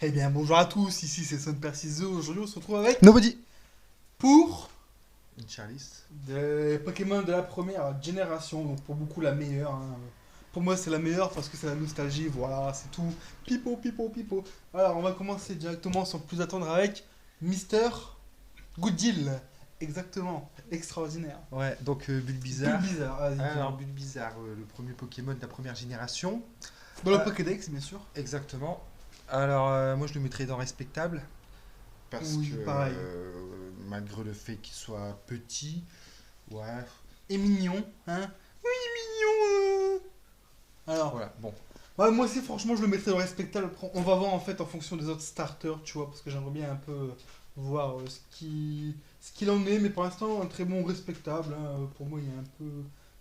Eh bien, bonjour à tous, ici c'est Son Perciso. Aujourd'hui, on se retrouve avec Nobody. pour Une Charlize. des Pokémon de la première génération. Donc, pour beaucoup, la meilleure, hein. Pour moi, c'est la meilleure parce que c'est la nostalgie. Voilà, c'est tout. Pipo, pipo, pipo. Alors, on va commencer directement sans plus attendre avec Mister Good Deal. Exactement, extraordinaire. Ouais, donc Bulle Bulbizarre. bizarre, vas-y. Alors dis-moi. Bulbizarre, le premier Pokémon de la première génération. Dans le Euh, Pokédex, bien sûr. Exactement. Alors moi je le mettrais dans respectable. Parce Oui, que pareil. malgré le fait qu'il soit petit, ouais, Et mignon, hein. Oui, mignon. Alors, voilà, bon. ouais, moi aussi, franchement, je le mettrais dans respectable. Après, on va voir en fait en fonction des autres starters, tu vois, parce que j'aimerais bien un peu voir ce qu'il en est, mais pour l'instant, un très bon respectable, hein. Pour moi, il est un peu.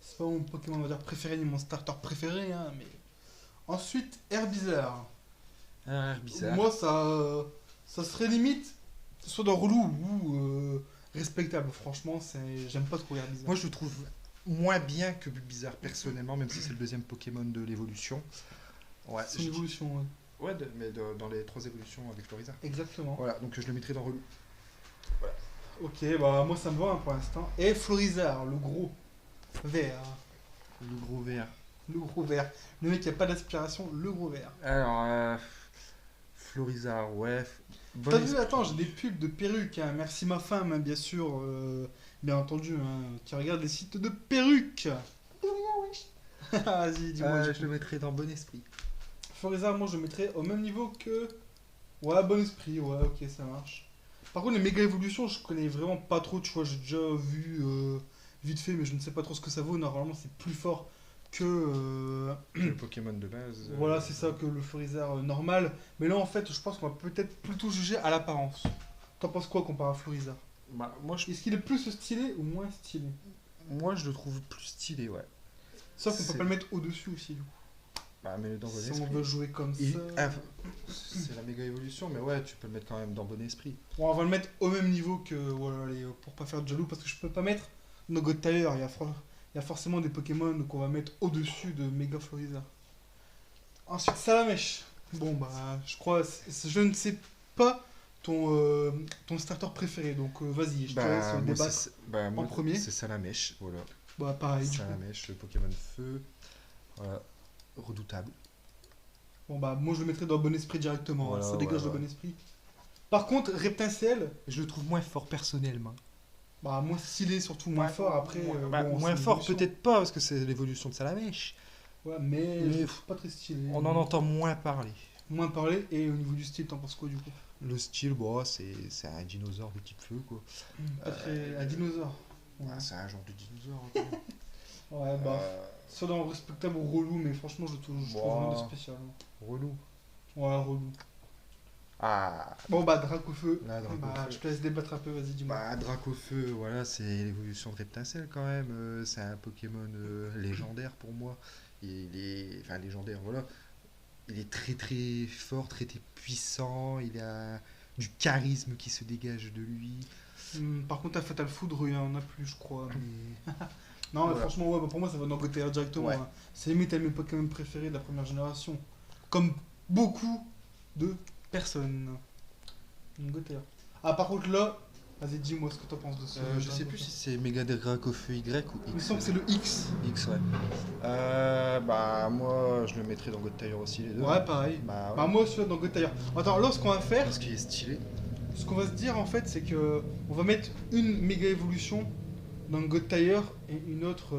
C'est pas mon Pokémon, on va dire, préféré, ni mon starter préféré, hein, mais. Ensuite, Herbizarre. Bizarre. Moi, ça serait limite, soit dans relou ou respectable. Franchement, j'aime pas trop Herbizarre. Moi je le trouve moins bien que Bulbizarre personnellement, même si c'est le deuxième Pokémon de l'évolution. Ouais, C'est une évolution, ouais. ouais mais dans les trois évolutions avec Florizarre. Exactement. Voilà, donc je le mettrais dans relou. Ok, bah moi ça me va hein, pour l'instant. Et Florizarre, le gros vert. Le gros vert. Le gros vert. Le mec qui a pas d'aspiration, le gros vert. Alors, Florizarre, ouais. T'as Bon vu, esprit. attends, j'ai des pubs de perruques, hein. Merci ma femme, hein, bien sûr, bien entendu, hein, qui regarde les sites de perruques. Vas-y, dis-moi. Je le mettrais dans Bon Esprit. Florizarre, moi je le mettrais au même niveau que. Ouais, bon esprit, ouais, ok, ça marche. Par contre, les méga évolutions, je connais vraiment pas trop, tu vois, j'ai déjà vu vite fait, mais je ne sais pas trop ce que ça vaut. Normalement, c'est plus fort que. Le Pokémon de base. Voilà, c'est ça que le Florizarre normal. Mais là, en fait, je pense qu'on va peut-être plutôt juger à l'apparence. T'en penses quoi comparé à Florizarre? Bah, Est-ce qu'il est plus stylé ou moins stylé? moi, je le trouve plus stylé, ouais. Sauf qu'on peut C'est- pas le mettre au-dessus aussi, du coup. Bah, mets-le dans Bon Si on Esprit. veut jouer comme Et- ça. ah, c'est la méga évolution, mais ouais, tu peux le mettre quand même dans Bon Esprit. Bon, on va le mettre au même niveau que. Voilà, pour pas faire de jaloux, parce que je peux pas mettre nos God Tyler. Il y a forcément des Pokémon qu'on va mettre au-dessus de Mega Florizarre. Ensuite, Salamèche. Bon, bah, je crois. Je ne sais pas ton starter préféré, donc vas-y, je te laisse Bah, moi, débattre. bah, moi, premier. c'est Salamèche, voilà. Bah, pareil, du coup. Salamèche, le Pokémon feu. Voilà. Redoutable. Bon, bah, moi, je le mettrais dans Bon Esprit directement, hein, Voilà, ça dégage ouais, le ouais. Bon Esprit. Par contre, Reptincelle, Je le trouve moins fort personnellement. bah, moins stylé, surtout moins fort. Après, Bah, bon, moins c'est fort, l'évolution. peut-être pas, parce que c'est l'évolution de Salamèche. Ouais, mais Mais je le trouve pas très stylé. on en entend moins parler. Moins parler, et au niveau du style, t'en penses quoi du coup? Le style, bon, c'est un dinosaure de type feu, quoi. Pas très. Un dinosaure. Ouais, Ah, c'est un genre de dinosaure. Quoi. ouais bah. Euh, Soit dans respectable ou relou, mais franchement, je trouve rien de Bon. spécial, hein. relou. Ouais, relou. Ah, Bon, bah, Dracofeu. là, Bah, Dracofeu. je te laisse débattre un peu, vas-y, dis-moi. Bah, Dracofeu, voilà, c'est l'évolution de Reptincelle quand même. C'est un Pokémon légendaire pour moi. Il est. Enfin, légendaire, voilà. Il est très très fort, très très puissant. Il a du charisme qui se dégage de lui. Par contre, à Fatal Foudre, il y en a plus, je crois. Non, mais Voilà. franchement, ouais, bah, pour moi, ça va dans GTR directement, Ouais. hein. C'est limite un de mes Pokémon préférés de la première génération. Comme beaucoup de personnes. GTR. Ah, par contre, là, vas-y, dis-moi ce que t'en penses de ce. Je sais plus si c'est Mega Dracofeu Y ou Il me X. semble que c'est le X. X, ouais. Bah, moi, je le mettrais dans God Tiger aussi, les deux. Ouais, pareil. Bah, ouais. Bah, moi aussi, dans GTR. Attends, là, ce qu'on va faire, Parce qu'il est stylé. ce qu'on va se dire en fait, c'est que on va mettre une méga évolution dans le God Tire et une autre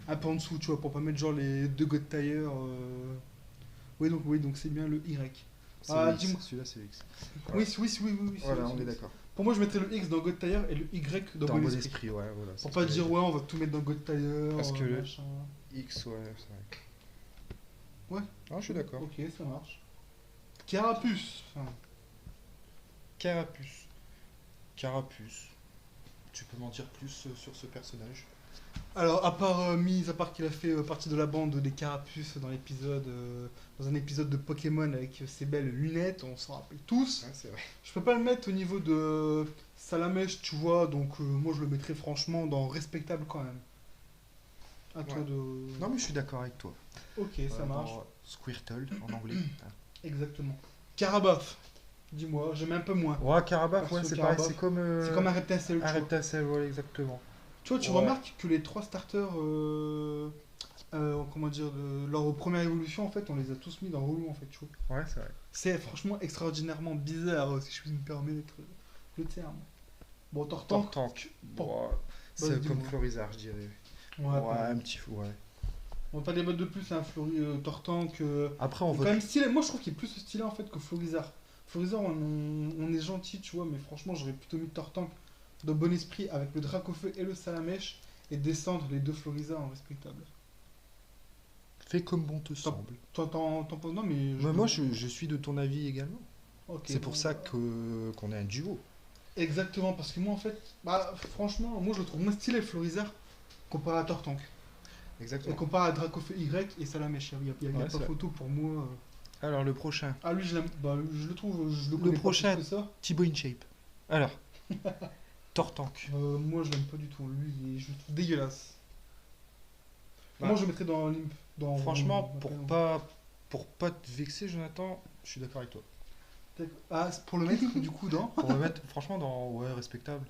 un peu en dessous, tu vois, pour pas mettre genre les deux God Tire. Oui, donc c'est bien le Y. C'est Ah, le X. dis-moi. Celui-là, c'est le X. Oui, oui, Voilà, c'est on est X. d'accord. Pour moi, je mettrais le X dans God Tire et le Y dans Dans Bon Bon Esprit. Esprit, ouais, voilà. Pour pas dire, ouais, on va tout mettre dans God Tire. Parce que le- machin. X, ouais, c'est vrai. Ouais. Ah, je suis d'accord. Ok, ça marche. Carapuce. Enfin, Carapuce. Carapuce. Tu peux m'en dire plus sur ce personnage? alors, mis à part qu'il a fait partie de la bande des Carapuces dans l'épisode, dans un épisode de Pokémon avec ses belles lunettes, on s'en rappelle tous. Ouais, c'est vrai. Je peux pas le mettre au niveau de Salamèche, tu vois, donc moi je le mettrais franchement dans respectable quand même. À toi Ouais. de. Non, mais je suis d'accord avec toi. Ok, ça marche. Dans Squirtle, en anglais. Ah. Exactement. Carabaf. Dis-moi, j'aime un peu moins. Ouais, Carabaf, ouais, Perso, c'est pareil, Carabaf. c'est comme C'est comme un Reptile, tu un vois. Reptacell, voilà, exactement. Tu vois, tu Ouais, remarques que les trois starters, comment dire, leur première évolution, en fait, on les a tous mis dans Relou, en fait, tu vois. ouais, c'est vrai. C'est franchement extraordinairement bizarre, si je puis me permettre le terme. Bon, Tortank, Tortank, pour... bon, vas-y, c'est comme dis-moi. Florizarre, je dirais. Ouais, Ouais, pareil. un petit fou, ouais. On va pas débattre de plus, hein, Tortank. Après, on Il est vote. quand même stylé. Moi, je trouve qu'il est plus stylé en fait que Florizarre. Florizarre, on est gentil, tu vois, mais franchement, j'aurais plutôt mis Tortank de bon esprit avec le Dracofeu et le Salamèche et descendre les deux Florizarre en respectable. Fais comme bon te T'en semble. t'en penses non, mais je Mais moi, demande. je suis de ton avis également. Ok, C'est pour bon, ça bah, que qu'on est un duo. exactement, parce que moi, en fait, bah, franchement, moi, je le trouve moins stylé Florizarre comparé à Tortank. Et Exactement. comparé à Dracofeu Y et Salamèche. Il y a Ouais, c'est pas vrai. photo pour moi. Alors, le prochain. Ah, lui, je l'aime. Bah, je le trouve, je le Le connais pas plus prochain, que ça. Thibaut InShape. Alors, Tortank. Moi, je l'aime pas du tout. Lui, je le trouve dégueulasse. Bah, Moi, je le mettrais dans Limp. Dans franchement, Relou, pour pas te vexer, Jonathan, je suis d'accord avec toi. Ah, c'est pour le mettre, du coup, dans. Pour le mettre, franchement, dans ouais, respectable.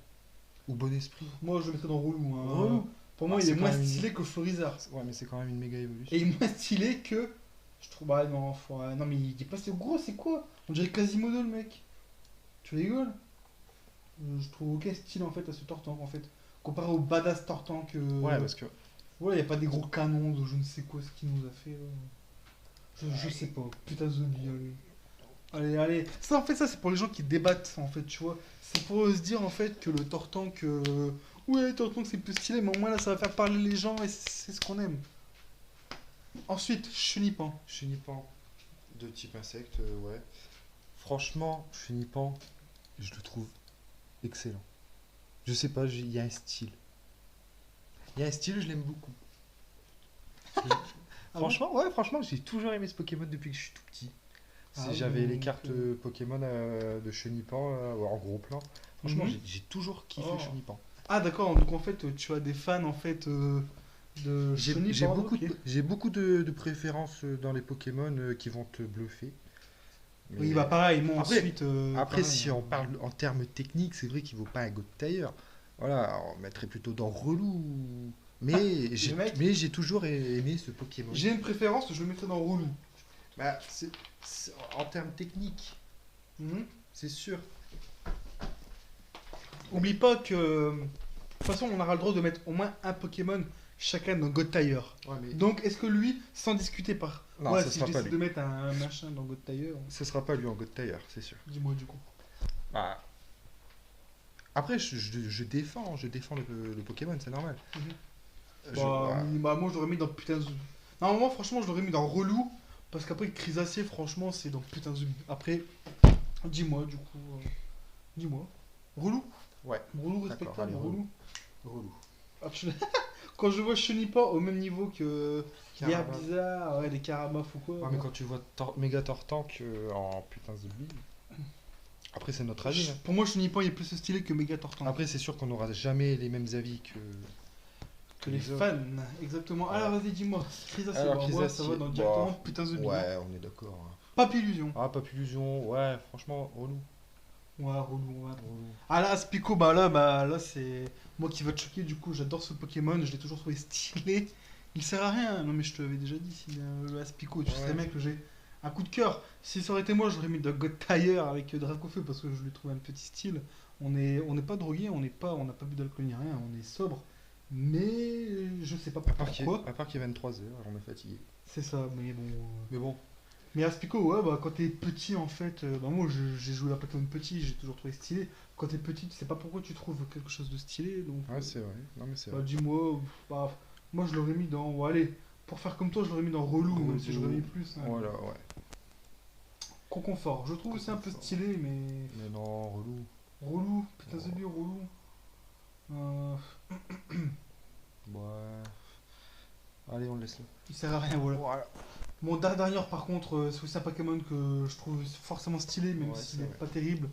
Ou bon esprit. Moi, je le mettrais dans Relou, hein. Relou. Pour Ah, moi, il c'est est quand moins même stylé que Florizarre. Ouais, mais c'est quand même une méga évolution. Et il est moins stylé que. Je trouve. Bah, non, non, mais il est pas si gros, c'est quoi? On dirait Quasimodo, le mec. Tu rigoles? Je trouve aucun style en fait à ce Tortank en fait. Comparé au badass Tortank. Ouais, parce que. Ouais, y a pas des gros canons de je ne sais quoi ce qu'il nous a fait. Je sais pas. Putain, The Bee, allez. Allez, allez. Ça, en fait, ça, c'est pour les gens qui débattent, en fait, tu vois. C'est pour se dire, en fait, que le Tortank. Ouais, Tortank, c'est plus stylé, mais au moins, là, ça va faire parler les gens et c'est ce qu'on aime. Ensuite, Chenipan. Chenipan de type insecte, ouais. Franchement, Chenipan, je le trouve excellent. Je sais pas, il y a un style. Il y a un style, je l'aime beaucoup. Ah bon. Franchement, ouais, franchement, j'ai toujours aimé ce Pokémon depuis que je suis tout petit. Ah J'avais les bon, cartes ok. Pokémon de Chenipan en gros plan. Franchement, Mhm. j'ai toujours kiffé Oh. Chenipan. Ah, d'accord, donc en fait, tu as des fans, en fait, de Chenipan, ok. J'ai beaucoup de préférences dans les Pokémon qui vont te bluffer. Oui, Mais bah pareil, moi après, ensuite. après, Pareil, si hein. on parle en termes techniques, c'est vrai qu'il vaut pas un God Tier. Voilà, on mettrait plutôt dans relou. Le mec, Mais j'ai toujours aimé ce Pokémon. j'ai une préférence, je le mettrais dans Relou. Bah, en termes techniques, Mhm. c'est sûr. Oublie pas que. De toute façon, on aura le droit de mettre au moins un Pokémon chacun dans God Tier. Ouais, mais Donc, est-ce que lui, sans discuter par. non, Ouais, ce si je sera pas décide lui. de mettre un machin dans God Tier, Ce sera pas lui en God Tier, c'est sûr. dis-moi du coup. Bah, après, je défends le Pokémon, c'est normal. Mhm. Bah, Bah, moi, je l'aurais mis dans Putain Zoom. Non, moi, franchement, je l'aurais mis dans Relou. Parce qu'après, Crisacier, franchement, c'est dans Putain Zoom. Après, dis-moi du coup. Dis-moi. Relou. ouais, Relou d'accord, respectable, allez, relou. relou. Ah, quand je vois Chenipan au même niveau que Guerre Carabas. Bizarre, ouais, des Carabaf ou quoi. Ouais, mais quand tu vois Méga Tortank en putain de bille. Après, c'est notre avis, hein. Pour moi, Chenipan il est plus stylé que Mega Tortank. Après, c'est sûr qu'on n'aura jamais les mêmes avis Que les autres. fans, exactement. Ouais. Alors vas-y, dis-moi. Crisacier, Alors, bah, moi, ça va Crisacier, dans, bah, directement Putain de Bille. ouais, on est d'accord, hein. Papillusion. Ah, Papillusion, ouais, franchement, relou. Ouais, relou, ouais. Relou. Ah là, Spico, bah là, c'est moi qui va te choquer, du coup, j'adore ce Pokémon, je l'ai toujours trouvé stylé. Il sert à rien, non mais je te l'avais déjà dit, le Aspico, tu Ouais. sais mec que j'ai un coup de cœur. Si ça aurait été moi, j'aurais mis de God Tire avec Dracofeu parce que je lui trouve un petit style. On n'est pas drogué, on n'a pas bu d'alcool ni rien, on est sobre. Mais je sais pas pourquoi. À part qu'il y a 23 heures, on est fatigué. C'est ça, mais bon. Mais bon, Mais Aspico, ouais, bah quand t'es petit en fait, bah moi j'ai joué à Pokémon petit, j'ai toujours trouvé stylé. Quand t'es petit, tu sais pas pourquoi tu trouves quelque chose de stylé, donc. ouais, c'est vrai. Non, mais c'est Bah vrai. dis-moi, bah, moi je l'aurais mis dans. Bon, allez, pour faire comme toi, je l'aurais mis dans relou, même si Relou. j'aurais mis plus. Hein. Voilà, ouais. Conconfort, je trouve aussi un peu Conconfort. stylé, mais. Mais non, relou. Relou, putain, c'est lui, relou. Euh, Ouais. Allez, on le laisse là. il sert à rien, voilà. Voilà. Mon Dardanor, par contre, c'est aussi un Pokémon que je trouve forcément stylé, même Ouais, s'il c'est est vrai. pas terrible.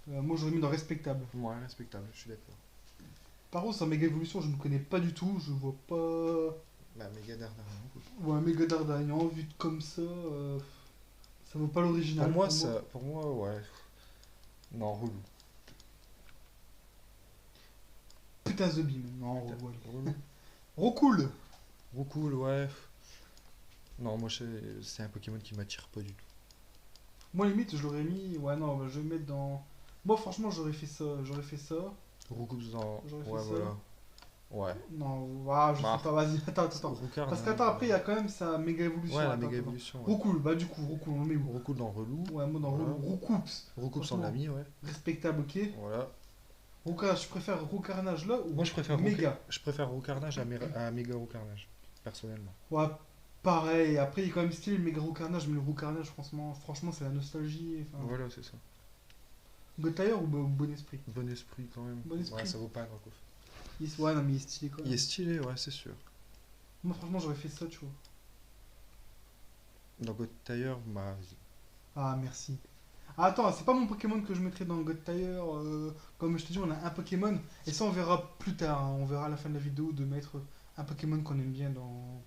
Moi, j'aurais mis dans respectable. Ouais, respectable, je suis d'accord. Par contre, sa méga évolution, je ne connais pas du tout, je vois pas. Bah, méga Dardarian, quoi. Ouais, un méga Dardanian, vu comme ça. Ça vaut pas l'original. Pour moi, ouais. Non, relou. Putain, The Bee, même. Non, Putain, ouais. relou. Recool. Cool, ouais. Non, moi, c'est un Pokémon qui m'attire pas du tout. Moi, limite, je l'aurais mis. Ouais, non, bah, je vais le mettre dans. Moi, franchement, j'aurais fait ça. J'aurais fait ça. Roucoups dans. J'aurais fait Ouais, ça. voilà. Ouais. Non, ah, je sais Bah, pas, vas-y, attends. Roucard, Parce qu'attends, après, il y a quand même sa méga évolution. ouais, la Attends, méga attends. évolution. Ouais. Roucool, bah du coup, Roucool, on le met où? Roucoule dans relou. Ouais, moi dans Voilà. Roucoups. Roucoups on l'a mis, ouais. Respectable, ok. Voilà. Roucarnage, je préfère Roucarnage là ou Moi, méga? Je préfère Roucarnage à méga Roucarnage, personnellement. Ouais, pareil. Après, il est quand même stylé le méga Roucarnage, mais le Roucarnage, franchement, c'est la nostalgie. Enfin, Voilà, c'est ça. Gotailleur ou Bon Esprit? Bon esprit, quand même. Bon esprit. Ouais, ça vaut pas un Roucouf. Ouais, non, mais il est stylé quand même. Il est stylé, ouais, c'est sûr. Moi, franchement, j'aurais fait ça, tu vois. Dans God Tire, bah, Ah, merci. Ah, attends, c'est pas mon Pokémon que je mettrais dans God Tire. Comme je te dis, on a un Pokémon. Et ça, on verra plus tard. Hein. On verra à la fin de la vidéo de mettre un Pokémon qu'on aime bien dans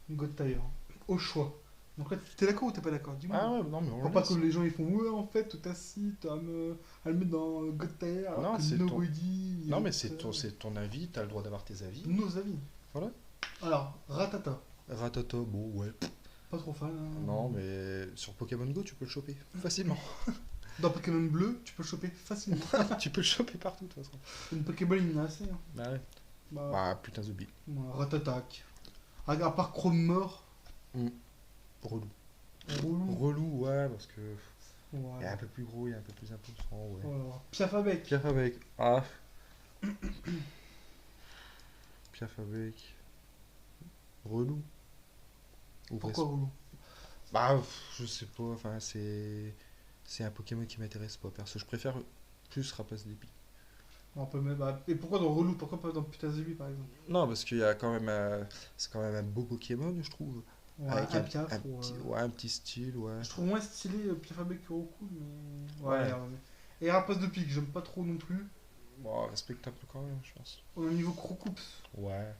God Tire. Au choix. Donc là, t'es d'accord ou t'es pas d'accord? Dis-moi. ah ouais, non, mais on Pour le pas que laisse. les gens ils font ouais, en fait, tout assis, à le mettre dans God Tire. Alors Non, que c'est ton- nobody. Non, mais c'est ton avis, t'as le droit d'avoir tes avis. Nos avis. Voilà. Alors, Ratata. Ratata, bon, ouais. Pas trop fan. Hein. Non, mais sur Pokémon Go, tu peux le choper facilement. Dans Pokémon Bleu, tu peux le choper facilement. Tu peux le choper partout, de toute façon. Une Pokéball, il y en a assez. Hein. Bah ouais. Bah, Bah, putain, Zombie. Ratatac. À part Chrome Mort. Relou. Relou. Relou, ouais, parce que. Il est Ouais. un peu plus gros, il est un peu plus imposant, ouais. Voilà. Piaf avec. Piaf avec. Ah. Piaf avec. Relou. Ou Pourquoi relou? Bah, je sais pas, enfin, c'est un Pokémon qui m'intéresse pas, perso. Je préfère plus Rapace d'épée. On peut mettre. Et pourquoi dans relou? Pourquoi pas dans Putain Zébi par exemple? Non, parce qu'il y a quand même c'est quand même un beau Pokémon, je trouve. Ouais, Avec un Piaf. un petit style, ouais. Je trouve moins stylé Piaf avec que Roku, mais. Ouais. Ouais. Et Rapace de pique, j'aime pas trop non plus. Bon, respectable quand même, je pense. Au niveau Crocoups. Ouais.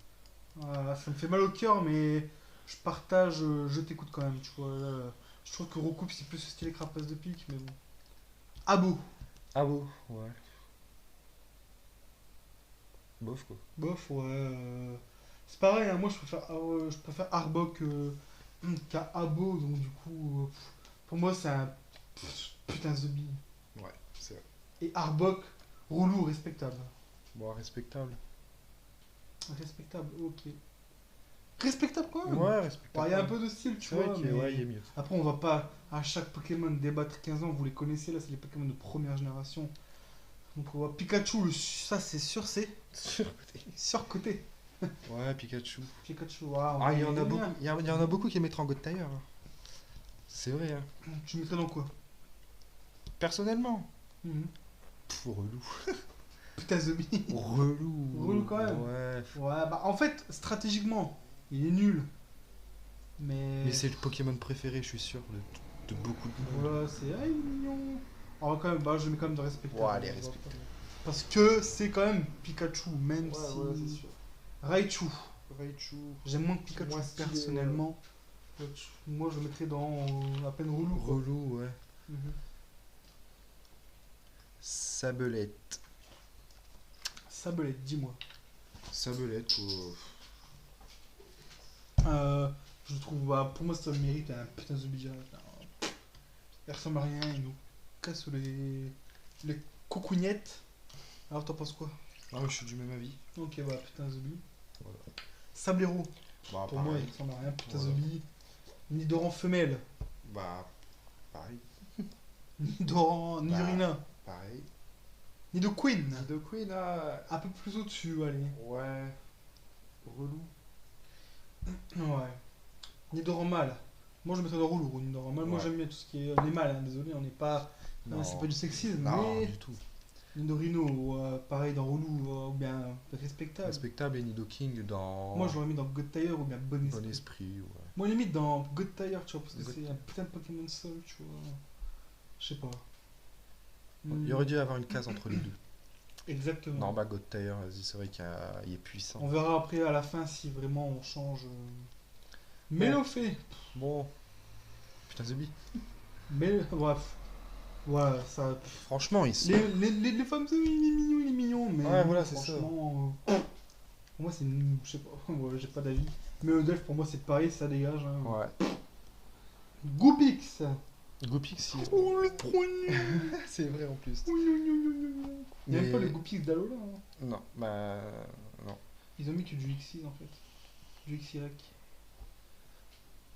Voilà, ça me fait mal au cœur, mais je partage, je t'écoute quand même, tu vois. Là, je trouve que Recoupe c'est plus stylé que Rapace de pique, mais bon. Abo, Ah bon, ouais. Bof, quoi. bof, ouais. C'est pareil, hein, moi je préfère Arbok qu'à Abo, donc du coup, pour moi c'est un putain The Bee. Ouais, c'est vrai. Et Arbok, relou, respectable. Bon, respectable. Respectable, ok. Respectable quand même. Ouais, Il respectable. y a un peu de style, tu C'est vois, vrai qu'il mais... ouais, il est mieux. Après, on va pas à chaque Pokémon débattre 15 ans, vous les connaissez, là, c'est les Pokémon de première génération. Donc, on voit Pikachu, ça, c'est sûr, c'est Surcoté. surcoté. Ouais, Pikachu. Pikachu, waouh. Ah, il y en a aime beaucoup. bien. Il y en a beaucoup qui mettraient en God Tire. Hein. C'est vrai, hein. Tu mettrais dans quoi? Personnellement. Mhm. Relou. Putain, The Bee. Relou. Relou quand même. Ouais. Ouais, bah, en fait, stratégiquement, il est nul. Mais c'est le Pokémon préféré, je suis sûr, de beaucoup de monde. Voilà, c'est. Ah, il est mignon. On va quand même, bah, je mets quand même de respectable. Ouais, allez, respectable. Parce que c'est quand même Pikachu, même si. sûr. Raichu. Raichu. J'aime moins que Pikachu Moins stylé, personnellement. Moi je le mettrais dans à peine relou. Quoi. Relou, ouais. Mhm. Sabelette. Sablette, dis-moi. Sabelette, Je trouve, bah, pour moi ça mérite un putain de direct. Il ressemble à rien, il nous casse les coucougnettes. Alors t'en penses quoi? Ah, mais je suis du même avis. Ok, bah putain Zombie. Voilà. Sablero, Bah, pour moi pareil. il ressemble à rien, putain Voilà. Zombie. Nidoran femelle. Bah, pareil. Nidoran, Nidorina. Pareil. Nidoqueen. Nidoqueen, ah. Un peu plus au-dessus, allez. Ouais. Relou. Ouais. Nidoran mâle. Moi je mettrais dans relou, Nidoran mâle. Moi Ouais. j'aime bien tout ce qui est les mâles, hein, désolé, on n'est pas. Non. C'est pas du sexisme, Non, mais. du tout. Nidorino, pareil dans relou, ou bien respectable. Respectable et Nidoking dans Moi je l'aurais mis dans God Tire ou bien Bon Esprit. Bon Esprit, ouais. Moi limite dans God Tire, tu vois, parce que God- c'est un putain de Pokémon seul, tu vois. Je sais pas. Il y aurait dû y avoir une case entre les deux. Exactement. Non, bah God Tire, vas-y, c'est vrai qu'il est puissant. On verra après à la fin si vraiment on change. Mélofée. Bon. Putain, Zebi. Mais bref, voilà, ça. Franchement, ils sont. Les femmes, il est mignon, mais Ouais, voilà, c'est ça. franchement, pour moi, c'est une. Je sais pas, ouais, j'ai pas d'avis. Mais Edelf, pour moi, c'est pareil, ça dégage. Hein. Ouais. Goopix. Goopix, Oh, le trop nul. c'est vrai en plus. Il n'y a même pas Mais- le Goopix d'Alola. Hein. Non, bah. Non. Ils ont mis que du X6 en fait. Du XY.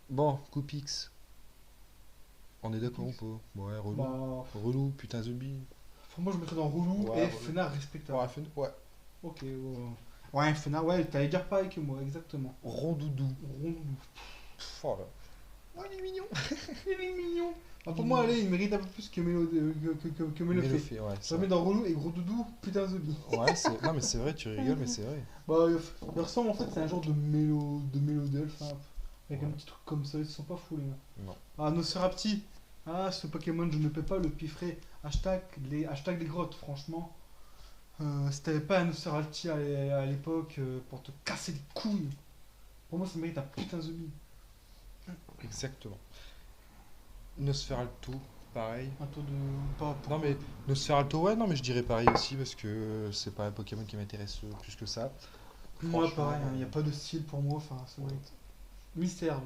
Bon, Goopix. On est d'accord ou pas? Ouais, relou. Bah, Relou, putain, zombie. pour moi, je mettrais dans Relou Ouais, et relou. Fena respectable. Ouais, ouais. Ok, ouais, Fena, ouais, t'allais dire pareil que moi, exactement. Rondoudou. Rondou. Pff, oh là. Oh, il est mignon. Il est mignon. Ah, pour moi, allez, il mérite un peu plus que Mélofée. Mélofée, ouais. Je le mets dans Relou et Gros Doudou, putain zombie. Ouais, c'est. Non, mais c'est vrai, tu rigoles, mais c'est vrai. Bah, il ressemble en fait, c'est un genre de Mélodel, enfin, avec un petit truc comme ça, ils se sont pas fous les gars. Non. Ah, Nosferapti. Ah, ce Pokémon, je ne peux pas le piffrer. Hashtag les grottes, franchement. Si t'avais pas un Nosferapti à l'époque pour te casser les couilles, pour moi ça mérite un putain zombie. Exactement. Nosferatu, pareil. Un taux de. Pas, Non, mais Nosferatu, ouais, non, mais je dirais pareil aussi parce que c'est pas un Pokémon qui m'intéresse plus que ça. Moi Franchement, pareil, il n'y a pas de style pour moi, enfin ça mérite. Mystère,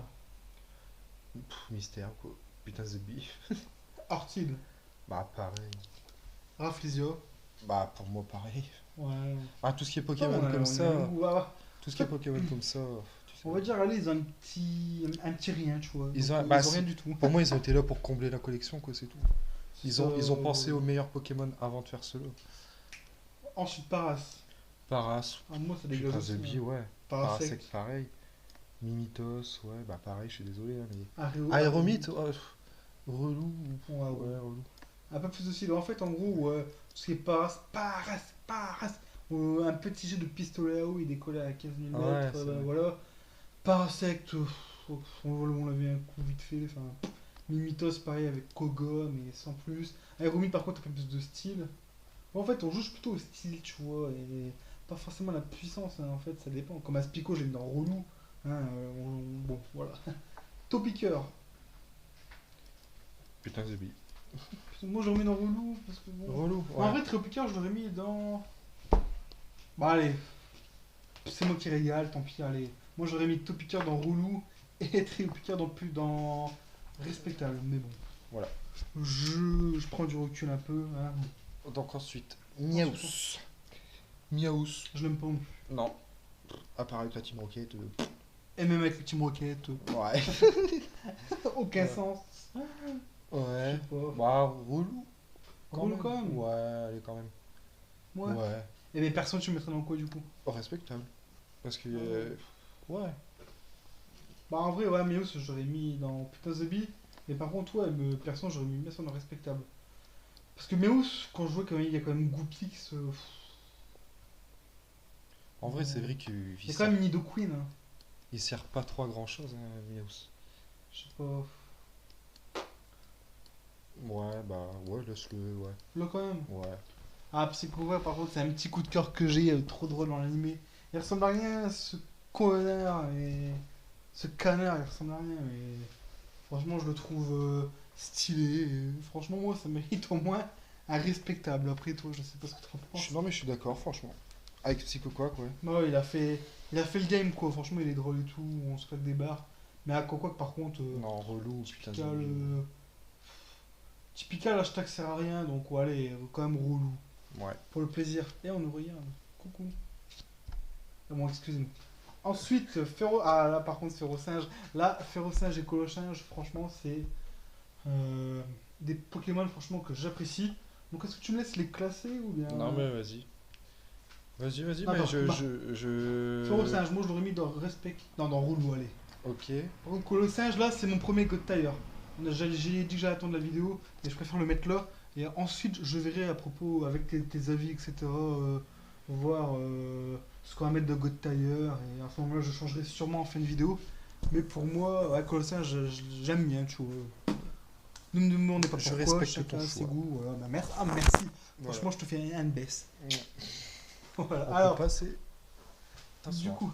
Mystère, quoi. Putain, Zombie. Artil, Bah, pareil. Raflisio. Bah, pour moi, pareil. Ouais. Ah, tout ce qui est Ah, Pokémon on a comme ça. un goût, ah, Tout ce qui est Pokémon comme ça. Tu sais. on va dire, allez, ils ont un petit rien, tu vois. Ils Donc, ont- bah, ils ont c'est- rien du tout. Pour moi, ils ont été là pour combler la collection, quoi, c'est tout. Ils ont Euh, pensé aux meilleurs Pokémon avant de faire cela. Ensuite, Paras. Paras, Ah, moi ça dégage putain, aussi. Zombie, Hein. ouais. Parasect. Parasect, pareil. Mimitos, ouais, bah pareil, je suis désolé, hein, mais. Aéro- Aéromite, oh, relou. Ouais, ouais. Ouais, relou. Un peu plus aussi. En fait, en gros, tout ce qui est Paras. Un petit jet de pistolet à eau, il décollait à 15 000 Ouais, mètres. c'est vrai. Voilà. Parasect, on l'a vu un coup vite fait. Enfin, Mimitos, pareil avec Koga, mais sans plus. Aéromite, par contre, un peu plus de style. En fait, on juge plutôt au style, tu vois, et pas forcément la puissance. Hein, en fait, ça dépend. Comme Aspico, j'ai mis dans Relou. Hein, bon, voilà. Topiqueur. Putain, Zombie. Moi, je remets dans Relou parce que bon. Relou, En ouais. vrai, Tréopiqueur, je l'aurais mis dans. Bah, allez. C'est moi qui régale, tant pis, allez. Moi, j'aurais mis Topiqueur dans Relou et Tréopiqueur dans Respectable. Mais bon. Voilà. Je prends du recul un peu. Hein. Donc ensuite, Miaus. Miaus. Je l'aime pas non Non. À part avec la Team Rocket. plus. Et même avec le Team Rocket, Ouais. aucun Ouais. sens. Je Ouais. sais pas. Bah, relou. Relou quand même. Ouais, allez, quand même. Ouais. Ouais. Et les personnes, tu mettrais dans quoi du coup? Oh, respectable. Parce que. Ouais. Bah, en vrai, ouais, Mios, j'aurais mis dans Putain The Bee. Mais par contre, ouais, personne, j'aurais mis ça dans Respectable. Parce que Meus, quand je vois qu'il y a quand même Goopix, En vrai, c'est vrai qu'il il y a il quand sert, même Nidoqueen. Hein. il sert pas trop à grand chose, hein, Miaus. Je sais pas. Ouais, bah, ouais, laisse-le, ouais. Là, quand même. Ouais. Ah, Psycho, ouais, par contre, c'est un petit coup de cœur que j'ai, trop drôle dans l'animé. Il ressemble à rien, ce connard et. Ce canard, il ressemble à rien, mais. Franchement, je le trouve stylé. Et franchement, moi, ça mérite au moins un respectable. Après, toi, je sais pas ce que tu en penses. Non, mais je suis d'accord, franchement. Avec Psycho Quack, ouais. Ouais, il a fait le game, quoi. Franchement, il est drôle et tout. On se claque des barres. Mais à Coquac, par contre. Non, relou, putain. Typical, typical hashtag sert à rien, donc ouais, allez, quand même relou. Ouais. Pour le plaisir. Et on nous regarde. Coucou. Ah bon, excusez-moi. Ensuite, Ah là par contre, Férocinge. Là, Férocinge et Colochinge, franchement, c'est des Pokémon franchement que j'apprécie. Donc est-ce que tu me laisses les classer ou bien. Non, mais vas-y. Vas-y, vas-y, mais Attends, bah. je... Férocinge, moi je l'aurais mis dans Respect. Non, dans Relou, allez. Ok. Par contre, Colossinge, là, c'est mon premier God Tire. J'ai dit que j'allais attendre la vidéo, et je préfère le mettre là. Et ensuite, je verrai à propos, avec tes avis, etc., voir ce qu'on va mettre de God Tire. Et à ce moment-là, je changerai sûrement en fin de vidéo. Mais pour moi, ouais, Colossinge, j'aime bien, tu vois. Ne me demandez pas Je pourquoi, respecte ton chacun ses choix. goûts. Voilà. Bah, merci. Ah, merci. Voilà. Franchement, je te fais un baisse. On Voilà. peut Alors, passer. du Attention. coup,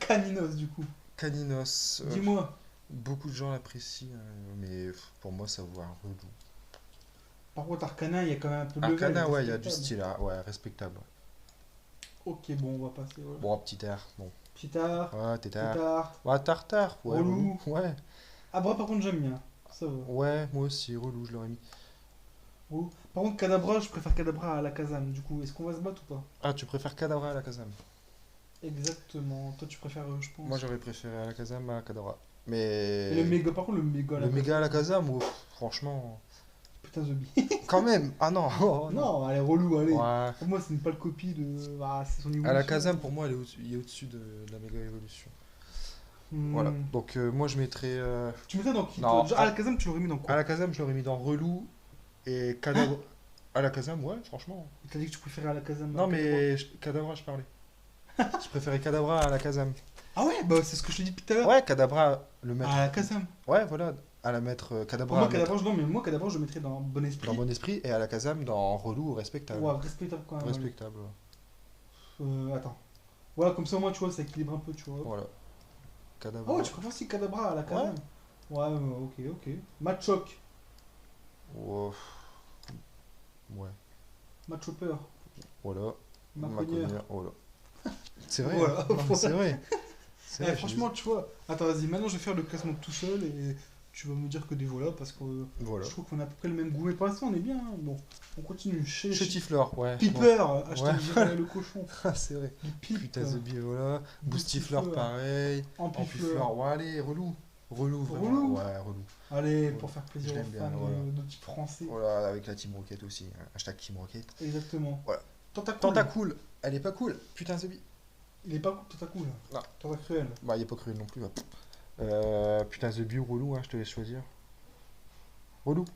Caninos, du coup. Caninos. Dis-moi. Beaucoup de gens l'apprécient, mais pour moi, ça vaut un relou. Par contre, Arcana, il y a quand même un peu de level, Arcana, ouais, il y a du respectable. style, là, ouais, respectable. Ouais. Ok, bon, on va passer, voilà. Bon, petit air, bon. Pitard, Ouais, tétard. Tétard, Ouais, tartare, ouais, relou. Relou. Ouais, Abra, par contre, j'aime bien. Ça va. ouais, moi aussi, relou, je l'aurais mis. Relou. Par contre, Kadabra, je préfère Kadabra à la Kazam. Du coup, est-ce qu'on va se battre ou pas? Ah, tu préfères Kadabra à la Kazam? Exactement. Toi, tu préfères, je Moi, pense. j'aurais préféré à la Kazam à Kadabra. Et le Mais méga, par contre, le méga à la le méga à Kazam. la Kazam, franchement, Putain, The Bee. quand même. Ah non, oh, non. Non, elle est relou, allez. Ouais. Pour moi, c'est une pâle copie de. Ah, c'est son À la évolution. Kazam, pour moi, il est au-dessus de la méga évolution. Voilà. Hmm. Donc, moi, je mettrais. Tu mettrais dans qui, toi? Non, Déjà, à la Kazam, tu l'aurais mis dans à quoi? la Kazam, je l'aurais mis dans relou et Kadabra. À la Kazam, ouais, franchement. T'as dit que tu préférais à la Kazam à Non, Kadabra. mais Kadabra, je parlais. Je préférais Kadabra à la Kazam. Ah ouais, bah c'est ce que je te dis depuis tout à l'heure. Ouais, Kadabra, le mettre. À la Kazam. Ouais, voilà, à la mettre. Pour Kadabra moi, à mettre Kadabra, non, mais moi, Kadabra, je le mettrais dans Bon dans Esprit. Bon Esprit et à la Kazam dans relou respectable. Ouais, respectable quand même. Allez. Respectable, Attends. Voilà, comme ça, moi, tu vois, ça équilibre un peu, tu vois. voilà. Ah ouais, Kadabra. tu préfères aussi Kadabra à la Ouais. Kazam. Ouais, ok, ok. Machoc. Wow. Ouais, Machopper. voilà. Macogneur. Macogneur, voilà. C'est vrai, Voilà. hein. Non, mais c'est vrai. C'est Eh, vrai, franchement, tu vois. Attends, vas-y, maintenant, je vais faire le classement tout seul et tu vas me dire que des voilà parce que voilà. je trouve qu'on a à peu près le même goût. Mais pour l'instant, on est bien, hein. Bon, on continue. Chez Chétifleur, ouais. Piper, Ouais. acheter le cochon. Ah, c'est vrai. Du pipe. Putain, The Bee, voilà. Boostifleur, Boostifleur. pareil. Ampifleur. Ampifleur, ouais, allez, relou. Relou, vraiment. Relou. Ouais, relou. Allez, Ouais. pour faire Je plaisir aux l'aime bien, fans voilà. de type français. Voilà, avec la Team Rocket aussi. Hashtag Team Rocket. Exactement. Voilà. Tentacool. Tentacool, elle est pas cool. Putain, The Bee. Il est pas cool, Tentacool. Non. Tentacruel. Bah, il est pas cruel non plus. Putain, The Bee ou relou, hein, je te laisse choisir. Relou.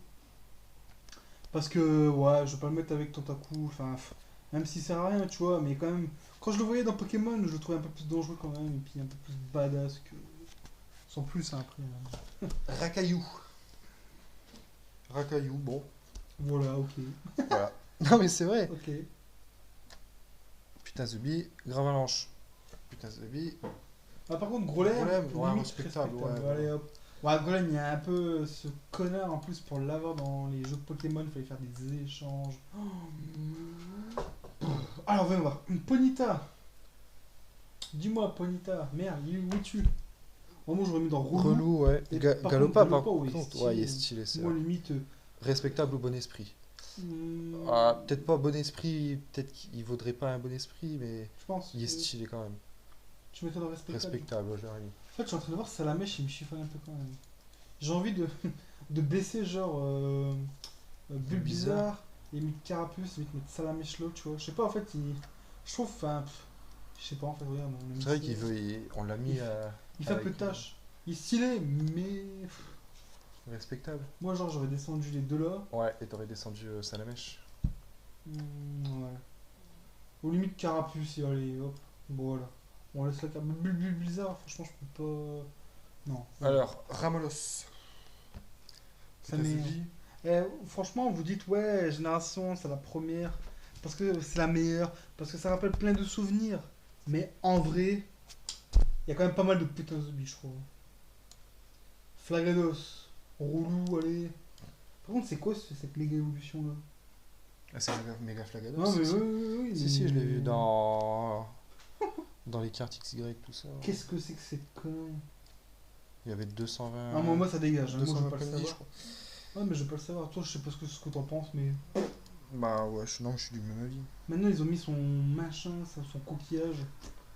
Parce que, ouais, je vais pas le mettre avec Tentacool. Enfin, même s'il sert à rien, tu vois. Mais quand même, quand je le voyais dans Pokémon, je le trouvais un peu plus dangereux quand même. Et puis un peu plus badass que. Sans plus, hein, après. Rakaillou. Rakaillou, bon. Voilà, ok. Voilà. Non, mais c'est vrai. Ok. Putain, The Bee, Gravalanche. Putain, The Bee. Ah, par contre, Grolem, Golem, ouais, limite respectable, ouais, Allez, voilà. hop. Ouais, Golem, il y a un peu ce connard en plus pour l'avoir dans les jeux de Pokémon, il fallait faire des échanges. Alors, venons voir. Ponita. Dis-moi, Ponita. Merde, où es-tu? Moi, j'aurais mis dans Relou. Relou, ouais. Et par contre, Galopa, par Galopa, ouais, contre, stylé. ouais, il est stylé, c'est Moi, vrai. limite. Respectable au bon esprit. Hmm, Ah, peut-être pas bon esprit, peut-être qu'il vaudrait pas un bon esprit, mais je pense. il est que stylé quand même. Tu mettrais dans respectable. Respectable, ouais, je l'aurais mis. En fait, je suis en train de voir Salamèche, il me chiffonne un peu quand même. J'ai envie de, de baisser genre Bulbizarre et mettre Carapuce et mettre Salamèche là, tu vois. Je sais pas, en fait, je trouve, enfin, je sais pas, en fait, regarde. On a mis C'est vrai ça. qu'il veut, on l'a mis Il fait un avec, peu de tâches. Il est stylé, mais respectable. moi, genre, j'aurais descendu les deux là. Ouais, et t'aurais descendu Salamèche. Ouais. Au limite, Carapuce et allez, hop. Bon, voilà. On laisse la carte. Bulbizarre, franchement, je peux pas. Non. Alors, Ramolos. Ça Putain, m'est- The Bee. Franchement, vous dites, ouais, Génération, c'est la première, parce que c'est la meilleure, parce que ça rappelle plein de souvenirs. Mais en vrai, il y a quand même pas mal de putains de zombies, je trouve. Flagados, Roulou, allez. Par contre, c'est quoi cette méga évolution là? Ah, c'est méga Flagados. Non, mais si, oui, si, si, je l'ai vu dans les cartes XY, tout ça. Qu'est-ce que c'est que cette connerie? Il y avait 220. Ah, moi, ça dégage, hein. Moi, je veux 220 pas le PNJ, je savoir. crois. Ouais, mais je veux pas le savoir. Toi, je sais pas ce que t'en penses, mais. Bah ouais, non, je suis du même avis. Maintenant, ils ont mis son machin, son coquillage.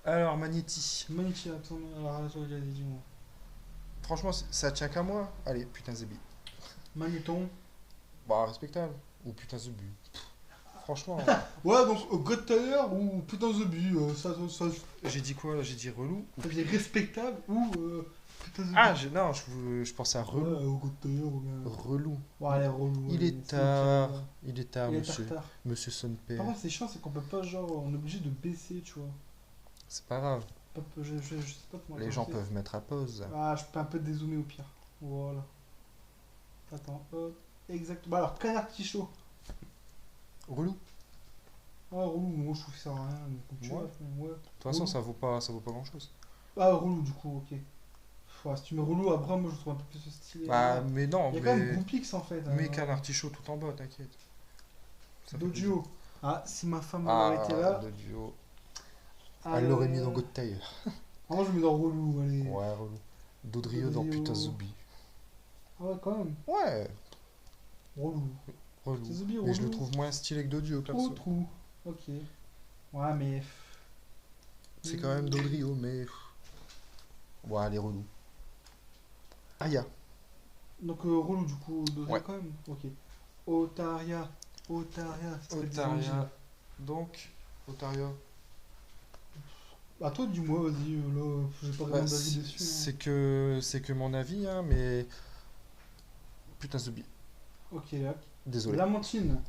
Alors, Magnéti. Magnifique, attends, alors, attends, dis-moi. Franchement, ça tient qu'à moi. Allez, putain, The Bee. Magnéton. Bah, respectable. Ou putain, The Bee. Franchement, Ouais, donc God Tiger ou putain The Bee, ça j'ai dit quoi là? J'ai dit relou. veut dire respectable ou putain The Bee. Ah, non, je pensais à relou. Ouais, God Tiger ou bien. Relou. Ouais, allez, relou. Il allez, est c'est tard. ok, Il est tard, Il est monsieur. tard. Monsieur son père. Par contre, c'est chiant, c'est qu'on peut pas, genre, on est obligé de baisser, tu vois. C'est pas grave. Je sais pas comment Les attends, gens c'est- peuvent mettre à pause. Ah, je peux un peu dézoomer au pire. Voilà. Attends, hop. Exactement. Bah alors, canard petit chaud. Relou. Ah, relou, moi je trouve que ça sert à rien, mais comme tu Ouais. veux. Ouais. De toute façon, Relou. ça vaut pas grand chose. Ah, relou, du coup, ok. Ouais, si tu mets relou, après, moi je trouve un peu plus stylé. Bah, mais non, Il y a quand même mais. Groupix en fait. Mais qu'un artichaut tout en bas, t'inquiète. Ça fait plaisir. Dojo. Ah, si ma femme aurait été Ah, là. le duo. Elle l'aurait mis dans Alors. God Tire. Ah, moi je mets dans relou, allez. Ouais, relou. Dodrio dans Dodrio. Putain Zombie. Ah ouais, quand même. Ouais, Relou. relou. Putain Zombie, Mais je le relou. trouve moins stylé que Dodio, Trop perso. trou. Ok. Ouais, mais. C'est quand même Dodrio, mais. Ouais, elle est relou. Aya. Donc relou du coup, Dojo Ouais. quand même. Ok. Otaria. Otaria. ça serait des anges. Otaria. Donc, Otaria. Bah toi dis-moi, vas-y, là, j'ai pas Bah, vraiment d'avis dessus. c'est que mon avis, hein, mais. Putain Zombie. Ok, là. Désolé. Lamentine.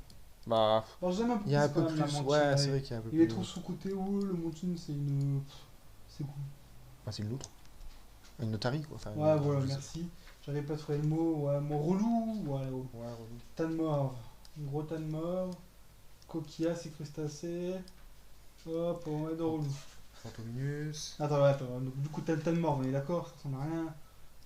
Bah, Alors j'aime un peu il y a un plus peu quand même plus. Lamentine. Ouais, c'est vrai qu'il y a un peu Il plus. est trop sous-côté, ouais, le Montine c'est une. C'est cool. Bah, c'est l'autre. Une notarie, quoi. Enfin, Ouais, voilà, je sais merci. J'avais pas trouvé le mot. Ouais, mon relou. Ouais, relou. pas. Ouais, relou. Tan mort. Gros tan mort. Coquillas et crustacés. Hop, on va dans relou. Fantominus. Attends. Donc, du coup, tan mort, on est d'accord, ça ressemble à rien.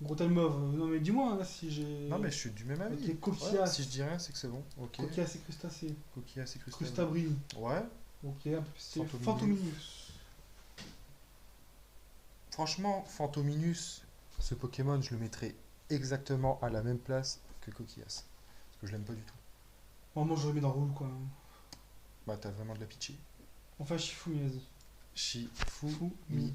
Gros tan mauve. Non, mais dis-moi hein, si j'ai. Non, mais je suis du même avis. Ok, coquillas. Ouais, si je dis rien, c'est que c'est bon. Ok. Coquillas et crustacés. Coquillas et crustacés. Crustabris. Ouais. Ok, un peu stylé. Fantominus. Fantominus. Franchement, Fantominus, ce Pokémon, je le mettrais exactement à la même place que Coquillas. Parce que je l'aime pas du tout. Moi, j'aurais mis dans relou quoi. Bah, t'as vraiment de la pitié. Enfin, Shifumi, vas-y. Shifumi.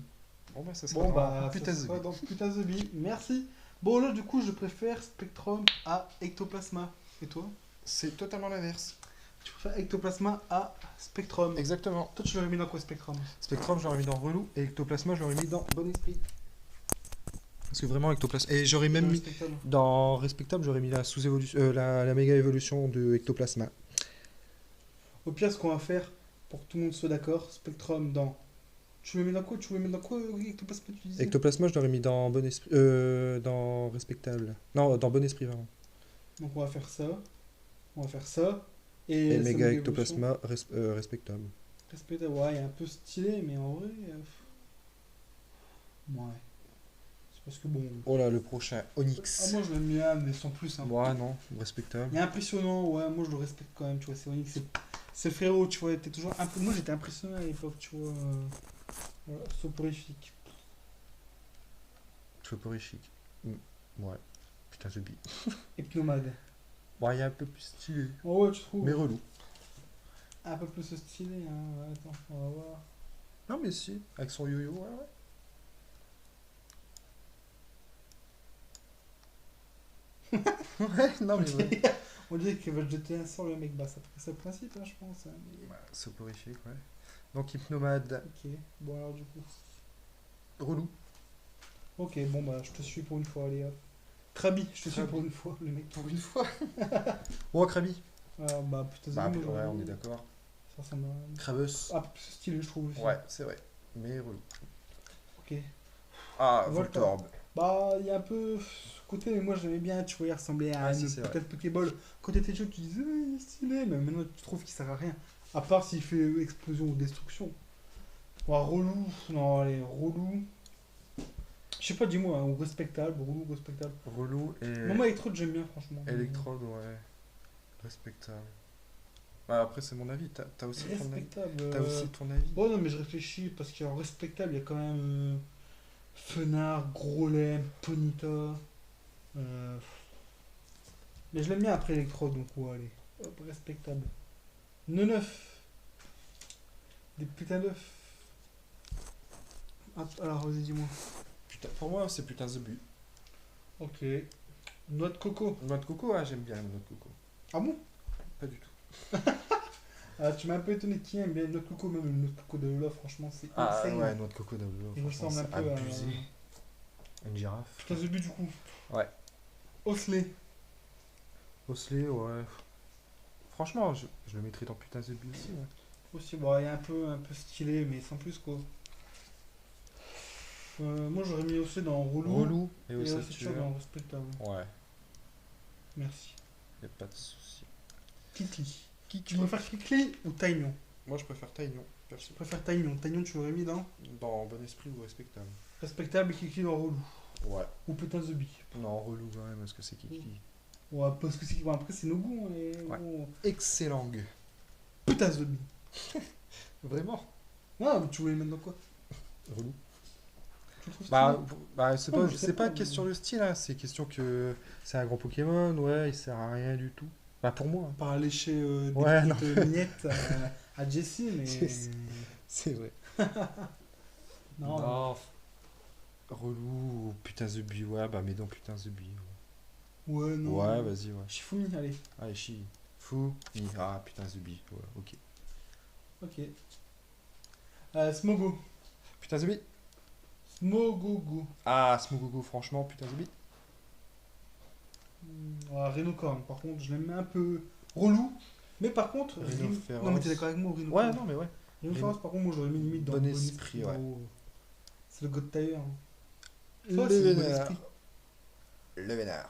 Bon, bah, ça sera Bon dans bah, Putain ça sera Zombie. dans Putain The Bee. Merci. Bon là du coup je préfère Spectrum à Ectoplasma. Et toi? C'est totalement l'inverse. Tu préfères Ectoplasma à Spectrum. Exactement. Toi tu l'aurais mis dans quoi Spectrum? Spectrum, je l'aurais mis dans Relou. Et Ectoplasma, je l'aurais mis dans Bon Esprit. Parce que vraiment, Ectoplasma. Et j'aurais même mis. Respectable. Dans Respectable, j'aurais mis la sous-évolution. La méga évolution de Ectoplasma. Au pire ce qu'on va faire, pour que tout le monde soit d'accord, Spectrum dans... Tu le mets dans quoi? Tu le mets dans quoi Ectoplasma tu disais? Ectoplasma, je l'aurais mis dans Bon Esprit. Dans Respectable. Non, dans Bon Esprit, vraiment. Donc on va faire ça. On va faire ça. Et sa méga évolution. Ectoplasma, Respectable. Respectable, ouais, il est un peu stylé, mais en vrai... Ouais. C'est parce que bon... Oh là, le prochain, Ah, Onyx. moi je l'aime bien, mais sans plus. Hein. Ouais, non, respectable. Il est impressionnant, ouais, moi je le respecte quand même, tu vois, c'est Onyx, c'est le frérot, tu vois, t'es toujours un peu... Moi j'étais impressionné à l'époque, tu vois, voilà, soporifique. Soporifique. Ouais. Putain, The Bee. Hypnomade. Bon, il y a un peu plus stylé. Oh ouais, tu trouves? Mais relou. Un peu plus stylé, hein, ouais, attends, on va voir. Non, mais si. Avec son yo-yo, ouais, ouais. Ouais, non, mais ouais. On dirait qu'il va te jeter un sort le mec, bah c'est le principe, hein, je pense. Hein, mais... Soporifique, ouais. Donc, Hypnomade. Ok, bon alors du coup... Relou. Ok, bon bah je te suis pour une fois, allez hop. Krabi, je te suis Krabi. pour une fois, le mec. Pour une fois. Bon, Krabi. Alors bah putain, Bah, moi, ouais, j'aurais on mis- est d'accord. Ça ressemble à... Krabus. Ah, plus stylé je trouve aussi. Ouais, c'est vrai. Mais relou. Ok. Ah, Voltorb. Voltorb. Bah, il y a un peu ce côté, mais moi j'aimais bien, tu vois, il ressemblait à Ouais, une si, c'est putain de Pokéball. Quand t'étais jeune, tu disais, il est stylé, mais maintenant tu trouves qu'il sert à rien. À part s'il fait explosion ou destruction. Ouais, relou, non, allez, relou. Je sais pas, dis-moi, hein, ou respectable, relou, respectable. Relou et. Moi, Electrode, j'aime bien, franchement. Electrode, ouais. Respectable. Bah, après, c'est mon avis. T'as aussi ton avis. Respectable. T'as aussi ton avis. Oh non, mais je réfléchis, parce qu'en respectable, il y a quand même Fenard, Grolem, Ponyta. Mais je l'aime bien après Electrode, donc ouais, allez. Hop, respectable. Neuf. Des putains d'œufs. Ah, alors, vas-y, dis-moi. Putain, pour moi, c'est putain The Bee. Ok. Noix de coco. Noix de coco, ouais, j'aime bien la noix de coco. Ah bon? Pas du tout. Ah, tu m'as un peu étonné qui aime bien noix de coco, même le noix de coco de Lola, franchement, c'est Ah insane. ouais, noix de coco d'Aolo. Il ressemble un peu abusé. Une girafe. Putain, The Bee, du coup. Ouais. Osley. Osley, ouais. Franchement, je le mettrais dans putain The Bee aussi, ouais. Aussi, bon, il est un peu stylé, mais sans plus, quoi. Moi, j'aurais mis Osley dans relou. Relou et Et ossature. Ossature dans respectable. Ouais, Merci. y a pas de souci. Kikli. Qui Tu préfères Kikli ou Taignon? Moi, je préfère Taignon, Je perso. préfère Taignon. Taignon, tu l'aurais mis dans Dans Bon Esprit ou Respectable. respectable et Kiki dans relou. Ouais. Ou putain The Bee. Non, relou quand même, parce que c'est Kiki. Ouais, parce que c'est. Bon, après, c'est nos goûts. Hein, et... Ouais. bon, Excellent. putain The Bee. Vraiment. Non, mais tu voulais mettre dans quoi? Relou. Tu le trouves Bah, stylé? c'est Ouais, pas, mais je sais c'est pas mais- question de style, hein, c'est question que c'est un grand Pokémon, ouais, il sert à rien du tout. Bah, pour moi, hein. Pas à lécher des Ouais, non. petites miettes à Jessie, mais. C'est vrai. Non. Non. Relou, putain The Bee, ouais, bah, mais non, putain The Bee. Ouais, non. Ouais, vas-y, ouais. Shifumi, allez. Allez, chi. Fou. Ah, putain The Bee, ouais, ok. Ok. Smogo. Putain The Bee. Smogogo. Ah, Smogogo, franchement, putain The Bee. Rhinocorn, par contre, je l'aime un peu relou. Mais par contre, Rhinophéros. non, mais t'es d'accord avec moi, Rhinocorn. Ouais, non, mais ouais. Rhinophéros, par contre, moi j'aurais mis limite dans Bon le esprit, ouais. dans- C'est le God Tiger. Hein. Le Ouais, c'est le bon vénère. esprit. Le vénère.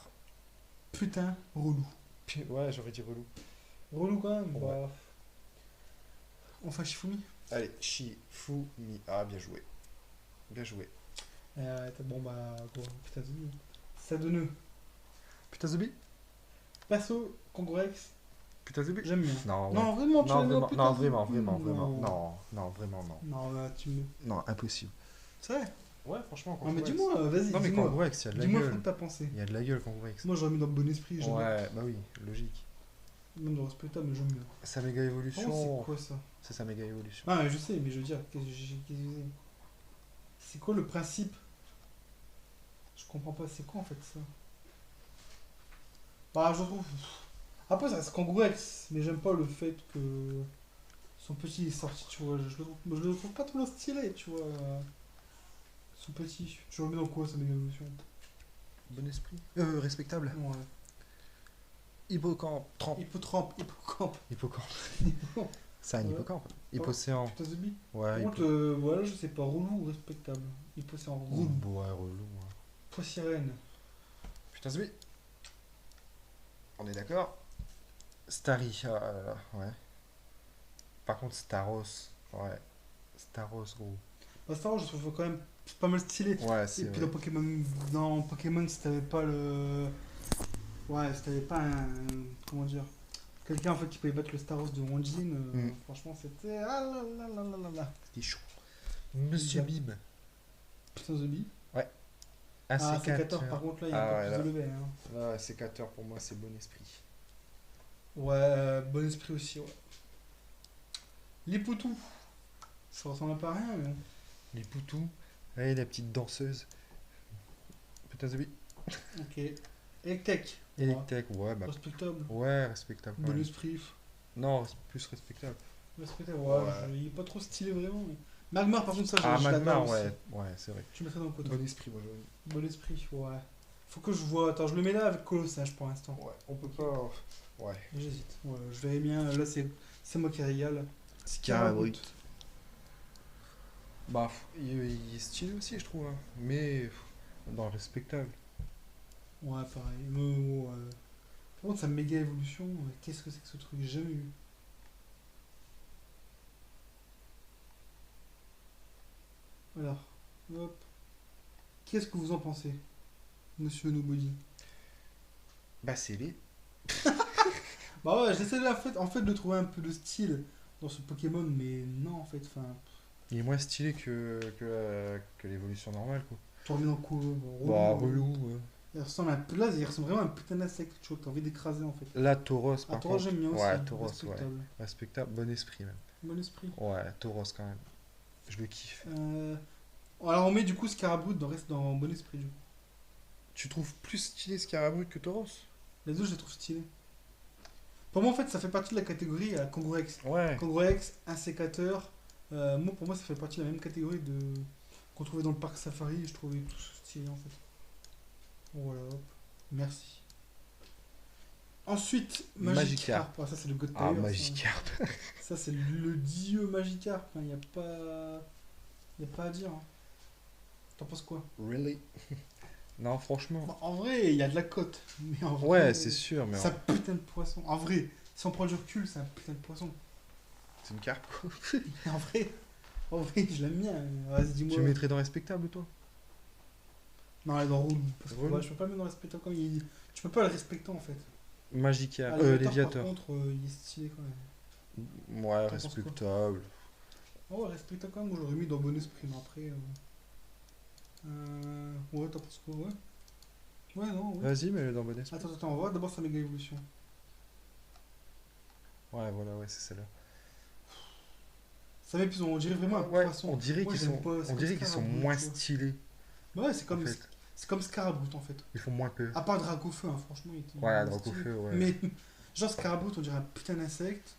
Putain, relou. Ouais, j'aurais dit relou. Relou quand même. Ouais. Bah... Enfin, Shifumi. Allez, chi, fou, mi. Ah, bien joué. Bien joué. Bon, bah, quoi. Putain, c'est nul. Ça de nœud. Putain The Bee. Perso, Congorex, Putain The Bee. j'aime bien. Non, ouais. Non, vraiment, tu Non, l'aimes bien, vraiment, putain, non, c'est vraiment, cool. vraiment, vraiment. Non. Non, non, vraiment, non. Non, là, tu me. Non, impossible. C'est vrai. Ouais, franchement, Non, mais dis-moi, vas-y, Non, mais dis-moi. Kangourex, il y a de la Dis-moi, faut gueule. que t'as pensé. Il y a de la gueule, Kangourex. Moi, j'aurais mis dans le bon esprit, j'aime bien. Ouais, bah oui, logique. Même dans respectable, mais j'aime bien. Sa méga Oh, évolution. c'est quoi ça? C'est sa méga évolution. Ah, je sais, mais je veux dire, c'est quoi le principe? Je comprends pas, c'est quoi en fait ça? Bah, je trouve. Après, ça reste Kangourex, mais j'aime pas le fait que son petit est sorti, tu vois. Je le trouve pas trop stylé, tu vois. Son petit. Tu le mets dans quoi sa méga évolution? Bon esprit. Respectable. Ouais. Hippocampe. Trempe. Hippotrampe, hippocampe. Hippocampe. C'est un Ouais. hippocampe. Hypocéan. Putain, The Bee. Par Ouais, contre, voilà, je sais pas, relou ou respectable? Hippocéan, relou. Ouais, relou. Ouais. Poissirène. Putain The Bee. On est d'accord. Starry. Ah là là, ouais. Par contre, Staros. Ouais. Staros, gros. Bah, Star Wars, je trouve quand même pas mal stylé. Ouais, Et c'est puis vrai. dans Pokémon, si t'avais pas le. Ouais, si t'avais pas un. Comment dire? Quelqu'un en fait qui pouvait battre le Staros de Wanjin, franchement c'était. Ah là là là là là là. C'était chaud. Monsieur Bim. Putain, The Bee. Un Ah, sécateur. sécateur, par contre là, il y a Ah pas ouais, plus là. de level. Hein. Là, sécateur pour moi, c'est bon esprit. Ouais, bon esprit aussi, ouais. Les poutous. Ça ressemble pas à rien, mais bon. Les poutous. Allez, la petite danseuse. Putain The Bee. Ok. Electek. Electek, ouais, bah. Respectable. Ouais, respectable. quand Bon même. esprit. Non, c'est plus respectable. Respectable, ouais. Ouais. Il est pas trop stylé vraiment. Mais... Magmar, par contre, ça, Ah, je l'adore Magmar, aussi. ouais. Ouais, c'est vrai. Tu mettrais dans le côté. Bon esprit, moi, je. Bon esprit, ouais. Faut que je vois. Attends, je le mets là avec Colossage pour l'instant. Ouais, on peut pas. Ouais. J'hésite. Ouais, je verrai bien. Là, c'est moi qui régale. Scarabrut. Bah, il est stylé aussi, je trouve. Hein. Mais dans le respectable. Ouais, pareil. Ouais. Par contre, sa méga évolution, qu'est-ce que c'est que ce truc? J'ai jamais eu. Alors, hop. Qu'est-ce que vous en pensez, monsieur Nobody? Bah, c'est les. Bah ouais, j'essaie en fait de trouver un peu de style dans ce Pokémon, mais non, en fait, enfin. Il est moins stylé que l'évolution normale, quoi. Tu remets dans quoi? Bah, relou. Il ressemble un peu, là, il ressemble vraiment à un putain d'insecte, tu vois, que t'as envie d'écraser en fait. Là, Tauros, Ah, par toi, contre. j'aime bien aussi. Ouais, Tauros, ouais. Respectable. Respectable, bon esprit, même. Bon esprit. Ouais, Tauros, quand même. Je le kiffe. Alors, on met du coup Scarabout dans Bon Esprit, du coup. Tu trouves plus stylé Scarabrut que Tauros? Les deux, je les trouve stylés. Pour moi, en fait, ça fait partie de la catégorie Kangourex. Ouais. Kangourex, un sécateur. Moi, pour moi, ça fait partie de la même catégorie qu'on trouvait dans le parc Safari. Je trouvais tout stylé, en fait. Voilà, hop. Merci. Ensuite, Magikarp. Ah, ça, c'est le God Ah, Tiger, ça. Magikarp. Ça, c'est le dieu Magikarp. Il n'y a pas... Y a pas à dire. Hein. T'en penses quoi? Really? Non, franchement. Bon, en vrai, il y a de la cote. Mais en vrai, Ouais, c'est sûr, mais. c'est un putain de poisson. En vrai, si on prend du recul, c'est un putain de poisson. C'est une carpe, quoi. En vrai, je l'aime bien. Vas-y, dis-moi. Tu le mettrais dans respectable, toi? Non, elle est dans Relou. Parce que Relou. ouais, je peux pas le mettre dans respectant comme il. Tu peux pas le respecter en fait. Magica. Ah, Léviator, par Léviator. contre, il est stylé quand même. Ouais, T'en penses quoi? respectable. Oh, ouais, respectant quand même, moi j'aurais mis dans bon esprit, mais après. Ouais, t'en penses quoi? Ouais. Ouais, non, ouais. Vas-y, mets-le dans bon esprit. Attends, on va voir d'abord sa méga évolution. Ouais, voilà, ouais, c'est celle-là. Ça met plus, on dirait vraiment un Ouais, poisson. on dirait Moi, qu'ils j'aime sont, pas, c'est on comme dirait qu'ils sont Scarabrut, moins tu vois. stylés, Bah ouais, en fait. c'est comme Scarabrut en fait. Ils font moins peur. À part Dracofeu, hein, franchement, il était Ouais, stylé. Dracofeu, ouais. Mais genre Scarabrut, on dirait un putain d'insecte.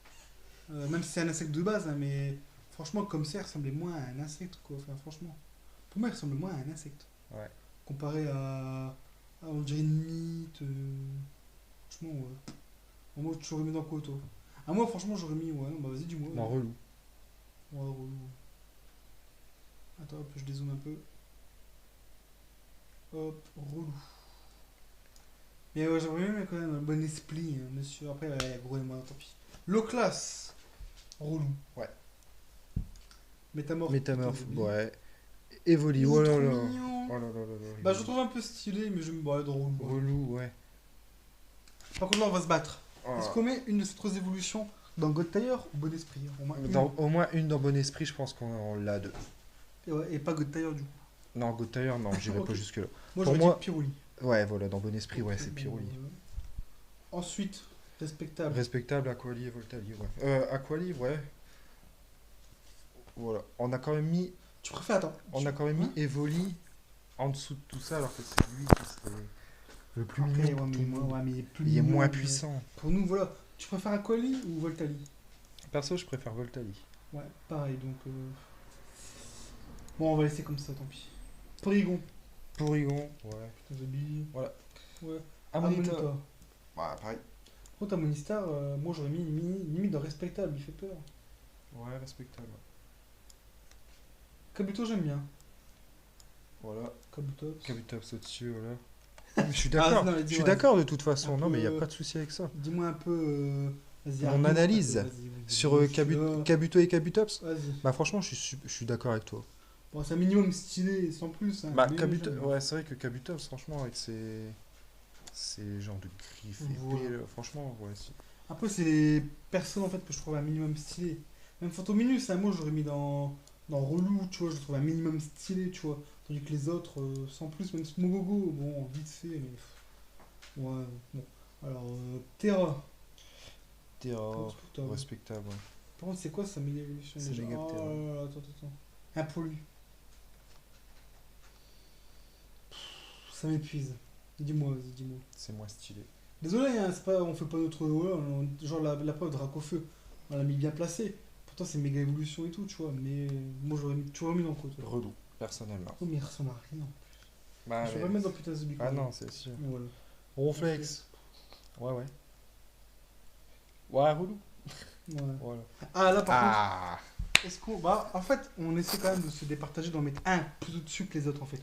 Même si c'est un insecte de base, hein, mais franchement, comme ça, il ressemblait moins à un insecte quoi. Enfin, franchement, pour moi, il ressemble moins à un insecte. Ouais. Comparé on dirait une mythe. Franchement, ouais. Moi, tu aurais mis dans quoi toi? Ah, moi, franchement, j'aurais mis, ouais, bah vas-y, dis-moi. Non, relou. Ouais, relou. Attends, hop, je dézoome un peu. Hop, relou. Mais ouais, j'aimerais bien quand même un bon esprit, hein, monsieur. Après, il y a gros et moi, tant pis. Low class, relou. Ouais. Métamorphe. Métamorphe, plutôt ouais. Evoli, joli. oh là Trop là. mignon. Oh là là là là. Bah, je le trouve un peu stylé, mais je me balade en relou. Ouais. Relou, ouais. Par contre, là, on va se battre. Oh. Est-ce qu'on met une de ces trois évolutions dans God Tire ou Bon Esprit? Au moins une. Au moins une dans bon esprit, je pense qu'on l'a deux. Et, ouais, et pas God Tire du coup. Non, Godtire, non, j'irai Ok. pas jusque-là. Moi, Pour je moi- dire Piroli. Ouais, voilà, dans bon esprit, ouais, Ok, c'est bon, Piroli. Ensuite, respectable. Respectable, Aquali et Voltali, ouais. Aquali, ouais. Voilà. On a quand même mis, Tu préfères, attends. on a quand même Hein mis Evoli en dessous de tout ça, alors que c'est lui qui serait le plus Après, mignon ouais, pour mais, tout le monde. ouais, mais il est plus Il est mignon, moins mais puissant. Pour nous, voilà. Tu préfères Aquali ou Voltali? Perso, je préfère Voltali. Ouais, pareil, donc. Bon, on va laisser comme ça, tant pis. Porygon. Porygon, ouais. Putain, Zabi. Voilà. Ouais. Amonita. Amonita. Ouais, pareil. Par contre, Amonistar, moi j'aurais mis limite dans respectable, il fait peur. Ouais, respectable. Kabuto, j'aime bien. Voilà. Kabutops. Kabutops au-dessus, voilà. Je suis Ah, d'accord. non, mais Je suis dis-moi, d'accord de toute façon. un Non, mais il n'y a peu, pas de souci avec ça. Dis-moi un peu. Vas-y, Mon argumente un analyse peu, vas-y, sur je suis là. Kabuto et Kabutops. Vas-y. Bah franchement, je suis d'accord avec toi. Bon, c'est un minimum stylé, sans plus. Hein, Bah mais Kabuto, j'aime bien. ouais, c'est vrai que Kabutops, franchement, avec ses genres de griffes Voilà. épées, là, franchement, ouais. Après, c'est les personnes en fait que je trouve un minimum stylé. Même Fantominus, hein, moi j'aurais mis dans relou, tu vois, je le trouve un minimum stylé, tu vois. Tandis que les autres, sans plus, même Smogogo, bon, vite fait, mais. Ouais, bon. Alors, Terra. Terra, Respectable. respectable, ouais. Par contre, c'est quoi sa méga évolution C'est déjà? méga Oh Terra. là là, attends. Impolu. Ça m'épuise. Dis-moi, vas-y, dis-moi. C'est moins stylé. Désolé, hein, c'est pas, on fait pas notre. Voilà, genre la preuve Dracofeu, on l'a mis bien placé. Pourtant, c'est méga évolution et tout, tu vois. Mais moi, tu aurais mis dans quoi, toi? Relou, personnellement. Oh, mais il ressemble à rien. Bah, Je vais pas le mettre dans putain de Zubi. ah non, c'est sûr. Voilà. Ronflex. Ouais, ouais. Ouais, relou. Ouais. Voilà. Ah, là, par Ah contre, est-ce qu'on. Bah, en fait, on essaie quand même de se départager, d'en mettre un plus au-dessus que les autres, en fait.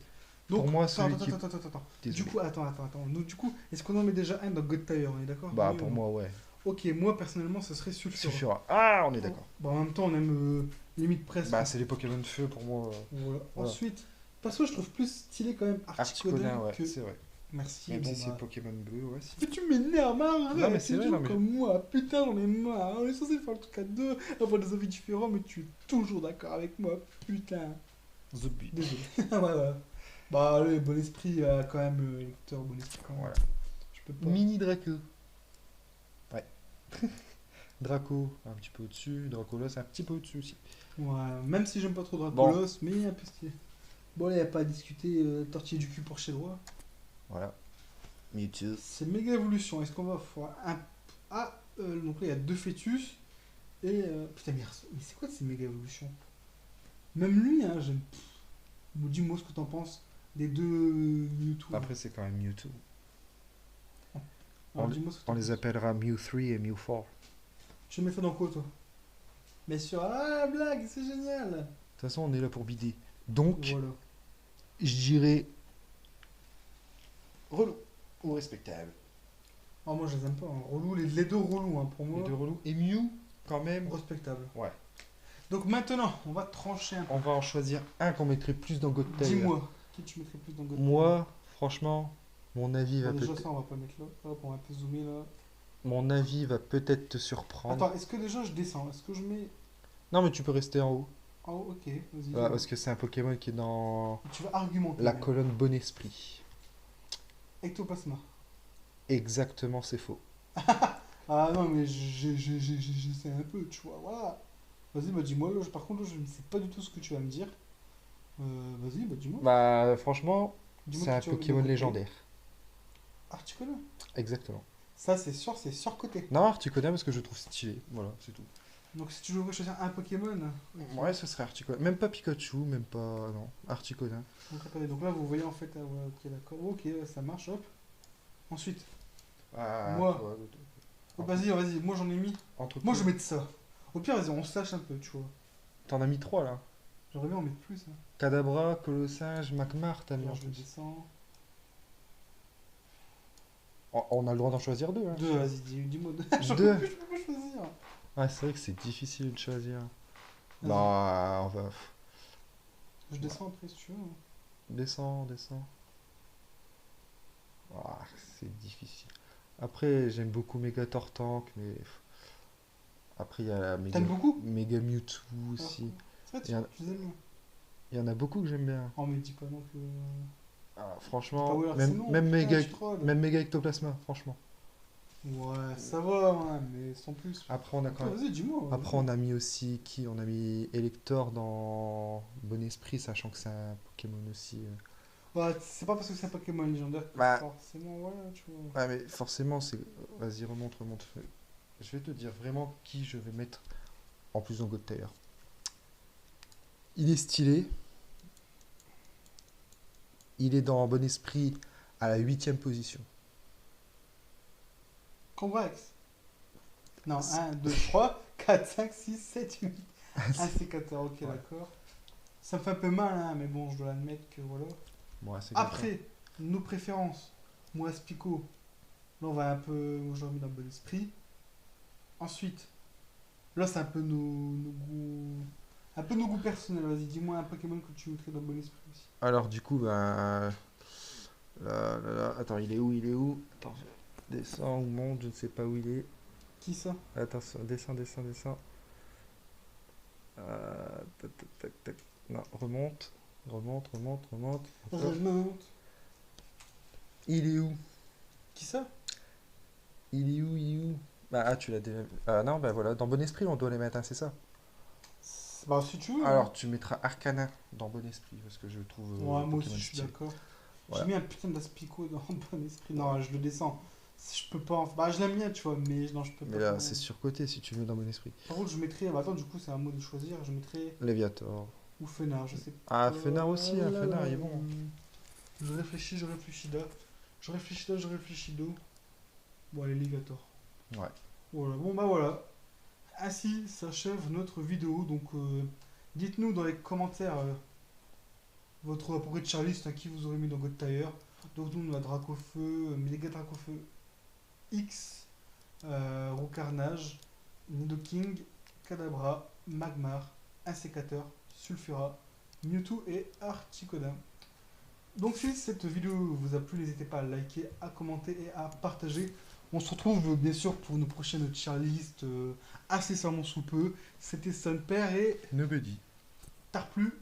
Donc, Pour moi, attends, celui attends, qui- attends. Désolé. Du coup, attends. Donc, du coup, est-ce qu'on en met déjà un dans God Tire, on est d'accord? Bah, Oui pour ou non? moi, ouais. Ok, moi, personnellement, ce serait Sulfura. Sulfura. Ah, on est d'accord. Bon, en même temps, on aime limite presque. Bah, c'est les Pokémon de feu pour moi. Voilà. Voilà. Ensuite, perso, je trouve plus stylé quand même Articodin Articodin, ouais, que. c'est vrai. Merci. Même bon, si c'est bah. Pokémon bleu, ouais. Si. Mais tu m'énerves, hein, Non, mais c'est vrai, toujours non, mais- comme moi. Putain, j'en ai marre. On est censé faire le truc à deux, avoir des avis différents, mais tu es toujours d'accord avec moi. Putain. Zombie. Désolé. ouais. Bah, allez, bon esprit, quand même, lecteur, bon esprit quand même. Voilà. Je peux pas. Mini Draco. Ouais. Draco, un petit peu au-dessus. Dracolos, un petit peu au-dessus aussi. Ouais, même si j'aime pas trop Dracolos, mais un peu stylé. Bon, là, y a pas à discuter, tortiller du cul pour chez droit. Voilà. Mewtwo. C'est méga évolution. Est-ce qu'on va faire un. Ah, donc là, il y a deux fœtus. Et. Putain, mais c'est quoi de ces méga évolutions? Même lui, hein, j'aime. Dis-moi ce que t'en penses des deux Mewtwo. Après, c'est quand même Mewtwo. Alors, on dis-moi ce que t'en On les penses. appellera Mew 3 et Mew 4. Tu mets ça dans quoi, toi? Bien sûr. Ah, blague, c'est génial. De toute façon, on est là pour bider. Donc, Voilà. je dirais. Relou. Ou respectable. Ah, moi, je les aime pas. Hein. Relou, les deux relous, hein, pour moi. Les deux relous. Et Mew, quand même. Respectable. Ouais. Donc maintenant, on va trancher un peu. On va en choisir un qu'on mettrait plus dans God Tier. Dis-moi, qui tu mettrais plus dans God Tier? Moi, franchement, mon avis va Bon, déjà peut-être. ça, on va pas le mettre là. Hop, on va un peu zoomer là. Mon avis va peut-être te surprendre. Attends, est-ce que déjà je descends? Est-ce que je mets... Non, mais tu peux rester en haut. en haut? Ok, vas-y. Voilà, parce que c'est un Pokémon qui est dans Tu vas argumenter. la même. colonne Bon Esprit. Ectoplasma. Exactement, c'est faux. Ah non, mais j'essaie un peu, tu vois, voilà. Vas-y, bah dis-moi, là, par contre, là, je ne sais pas du tout ce que tu vas me dire. Vas-y, bah dis-moi. Bah, franchement, Dis-moi c'est qui un tu vas me Pokémon donner. légendaire. Articuno. Exactement. Ça, c'est sûr, c'est surcoté. Non, Articuno parce que je le trouve stylé. Voilà, c'est tout. Donc, si tu devrais choisir un Pokémon. Ok. Ouais, ce serait Articuno. Même pas Pikachu, même pas. Non, Articuno. Donc, attendez, donc là, vous voyez en fait. Ah ouais, ok, d'accord. Ok, ça marche, hop. Ensuite, Ah, Moi. toi, oh, vas-y, moi j'en ai mis. entre Moi, toi. je vais mettre ça. Au pire, vas-y, on se lâche un peu, tu vois. T'en as mis 3 là. J'aurais bien en mettre plus. Hein. Kadabra, Colossinge, Magmar, t'as mis en Alors, je le plus. descends. On a le droit d'en choisir 2. Hein. Deux, vas-y, dis-moi deux. Deux. Je peux pas choisir. Ah, c'est vrai que c'est difficile de choisir. Vas-y. Non, on va. Je descends après si tu veux. Hein. Descends, descends. Ah, c'est difficile. Après, j'aime beaucoup Megator Tank, mais. Après, il y a la T'aimes beaucoup? Mega Mewtwo Ah, aussi. c'est vrai, Il y, en, tu les aimes bien. il y en a beaucoup que j'aime bien. Oh, mais dis pas non plus. Ah, Pas franchement, ouais, même, Arsenal, même, putain, méga, tu trolles. même Mega Ectoplasma, franchement. Ouais, ça va, hein, mais sans plus. Après, on a quand Attends, même. vas-y, dis-moi. Après, on a mis aussi qui? On a mis Elector dans Bon Esprit, sachant que c'est un Pokémon aussi. Ouais, c'est pas parce que c'est un Pokémon légendaire que Bah. forcément, voilà, tu vois. Ah, mais forcément, c'est. Vas-y, remonte, remonte. Je vais te dire vraiment qui je vais mettre en plus dans God Tier. Il est stylé. Il est dans Bon Esprit à la 8ème position. Combrax. Non, C'est- 1, 2, 3, 4, 5, 6, 7, 8. Ah, c'est 14, ok, Ouais. d'accord. Ça me fait un peu mal, hein, mais bon, je dois l'admettre que voilà. Bon, c'est comme ça. Après, nos préférences. Moi, Spico. Là, on va un peu. Moi, je l'ai remis dans le bon esprit. Ensuite, là, c'est un peu nos goûts. Un peu nos goûts personnels. Vas-y, dis-moi un Pokémon que tu mettrais dans le bon esprit aussi. Alors, du coup, ben. Là. Attends, il est où? Il est où? Attends, je descends ou monte, je ne sais pas où il est. Qui ça? Attention, descends. Tac, tac, tac, tac. Non, remonte. Encore. Remonte. Il est où? Qui ça? Il est où? Bah, ah, tu l'as déjà. Non, bah voilà, dans Bon Esprit, on doit les mettre, hein, c'est ça. Bah, si tu veux. Alors, tu mettras Arcana dans Bon Esprit, parce que je le trouve. Ouais, moi aussi, Pokémon je suis stylé. d'accord. Voilà. J'ai mis un putain d'Aspico dans le bon esprit. Non, je le descends. Je peux pas. Bah, je l'aime bien, tu vois, mais non, je peux Mais pas. là, c'est surcoté si tu le mets dans Bon Esprit. Par contre, je mettrais. Bah, attends, du coup, c'est un mot de choisir. Je mettrais. Léviator. Ou Fenard, je sais pas. Ah, Fenard aussi, hein, Fenard, il est bon. Je réfléchis là. Je réfléchis d'eau. Bon, allez, Léviator. Ouais. Voilà, bon, bah voilà. Ainsi s'achève notre vidéo. Donc, dites-nous dans les commentaires votre à peu près de Charliste à qui vous aurez mis dans God Tier. Donc, nous, on a Dracofeu, Méga Dracofeu X, Roucarnage, Nidoking, Kadabra, Magmar, Insécateur, Sulfura, Mewtwo et Articuno. Donc si cette vidéo vous a plu, n'hésitez pas à liker, à commenter et à partager. On se retrouve bien sûr pour nos prochaines tier list incessamment sous peu. C'était Son Père et Nobody. Tarplu.